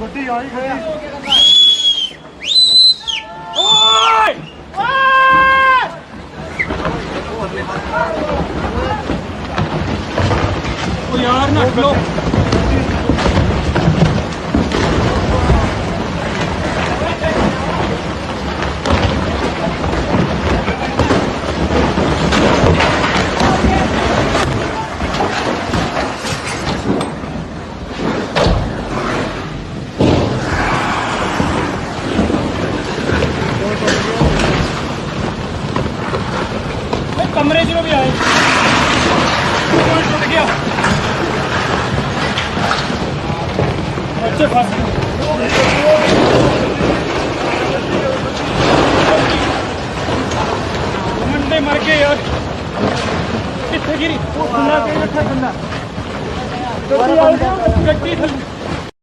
ਗੱਡੀ ਆਈ ਗੱਡੀ ਓਏ ਓ ਯਾਰ ਨਾ ਖਲੋ कमरे में भी आए टूट गया अच्छे फंस मंडे मर गए यार कितने गिरी गड्डी